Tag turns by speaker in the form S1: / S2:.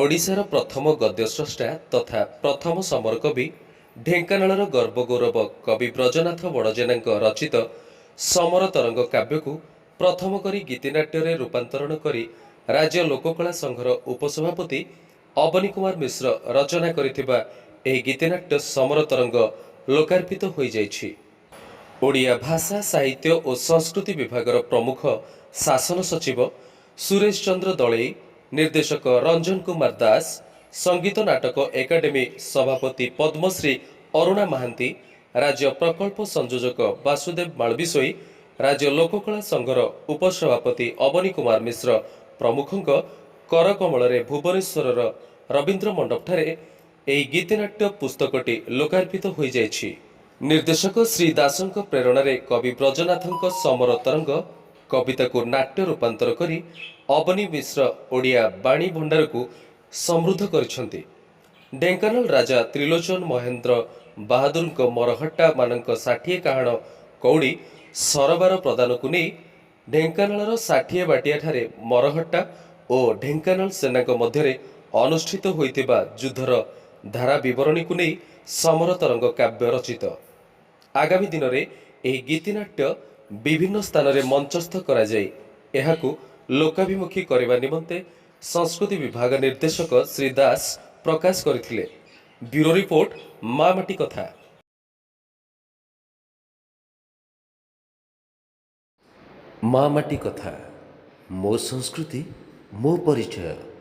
S1: ଓଡ଼ିଶାର ପ୍ରଥମ ଗଦ୍ୟସ୍ରଷ୍ଟା ତଥା ପ୍ରଥମ ସମର କବି ଢେଙ୍କାନାଳର ଗର୍ବଗୌରବ କବି ବ୍ରଜନାଥ ବଡ଼ଜେନାଙ୍କ ରଚିତ ସମର ତରଙ୍ଗ କାବ୍ୟକୁ ପ୍ରଥମ କରି ଗୀତିନାଟ୍ୟରେ ରୂପାନ୍ତରଣ କରି ରାଜ୍ୟ ଲୋକକଳା ସଂଘର ଉପସଭାପତି ଅବନୀ କୁମାର ମିଶ୍ର ରଚନା କରିଥିବା ଏହି ଗୀତିନାଟ୍ୟ ସମର ତରଙ୍ଗ ଲୋକାର୍ପିତ ହୋଇଯାଇଛି। ଓଡ଼ିଆ ଭାଷା ସାହିତ୍ୟ ଓ ସଂସ୍କୃତି ବିଭାଗର ପ୍ରମୁଖ ଶାସନ ସଚିବ ସୁରେଶ ଚନ୍ଦ୍ର ଦଳେଇ, ନିର୍ଦ୍ଦେଶକ ରଞ୍ଜନ କୁମାର ଦାସ, ସଙ୍ଗୀତ ନାଟକ ଏକାଡେମୀ ସଭାପତି ପଦ୍ମଶ୍ରୀ ଅରୁଣା ମହାନ୍ତି, ରାଜ୍ୟ ପ୍ରକଳ୍ପ ସଂଯୋଜକ ବାସୁଦେବ ମାଳବିଶୋଇ, ରାଜ୍ୟ ଲୋକକଳା ସଂଘର ଉପସଭାପତି ଅବନୀ କୁମାର ମିଶ୍ର ପ୍ରମୁଖଙ୍କ କରକମଳରେ ଭୁବନେଶ୍ୱରର ରବୀନ୍ଦ୍ର ମଣ୍ଡପଠାରେ ଏହି ଗୀତିନାଟ୍ୟ ପୁସ୍ତକଟି ଲୋକାର୍ପିତ ହୋଇଯାଇଛି। ନିର୍ଦ୍ଦେଶକ ଶ୍ରୀ ଦାସଙ୍କ ପ୍ରେରଣାରେ କବି ବ୍ରଜନାଥଙ୍କ ସମର ତରଙ୍ଗ କବିତାକୁ ନାଟ୍ୟ ରୂପାନ୍ତର କରି ଅବନୀ ମିଶ୍ର ଓଡ଼ିଆ ବାଣୀ ଭଣ୍ଡାରକୁ ସମୃଦ୍ଧ କରିଛନ୍ତି। ଢେଙ୍କାନାଳ ରାଜା ତ୍ରିଲୋଚନ ମହେନ୍ଦ୍ର ବାହାଦୁରଙ୍କ ମରହଟ୍ଟା ମାନଙ୍କ 60 କାହାଣ କଉଡ଼ି ସରବାର ପ୍ରଦାନକୁ ନେଇ ଢେଙ୍କାନାଳର 60 ବାଟିଆଠାରେ ମରହଟ୍ଟା ଓ ଢେଙ୍କାନାଳ ସେନାଙ୍କ ମଧ୍ୟରେ ଅନୁଷ୍ଠିତ ହୋଇଥିବା ଯୁଦ୍ଧର ଧାରା ବିବରଣୀକୁ ନେଇ ସମର ତରଙ୍ଗ କାବ୍ୟ ରଚିତ। ଆଗାମୀ ଦିନରେ ଏହି ଗୀତିନାଟ୍ୟ ବିଭିନ୍ନ ସ୍ଥାନରେ ମଞ୍ଚସ୍ଥ କରାଯାଇ ଏହାକୁ ଲୋକାଭିମୁଖୀ କରିବା ନିମନ୍ତେ ସଂସ୍କୃତି ବିଭାଗ ନିର୍ଦ୍ଦେଶକ ଶ୍ରୀ ଦାସ ପ୍ରକାଶ କରିଥିଲେ। ବ୍ୟୁରୋ ରିପୋର୍ଟ, ମା ମାଟି କଥା।
S2: ମା ମାଟି କଥା, ମୋ ସଂସ୍କୃତି ମୋ ପରିଚୟ।